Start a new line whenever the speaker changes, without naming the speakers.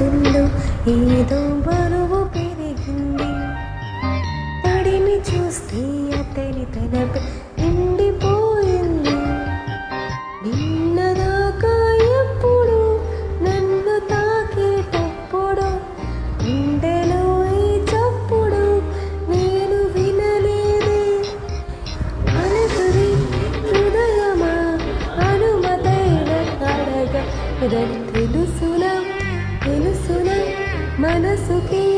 గొంతుల్లో ఏదో బరువు పెరిగింది. తడిని చూస్తే అతని తలపై నిండిపోయింది. నిన్నదాకా ఎప్పుడు నన్ను తాకేటప్పుడు గుండెలో ఈ చప్పుడు నేను వినలేదే. అలసరి హృదయమా అనుమతైన కడగ తెలుసునా తెలుసునా మనసుకి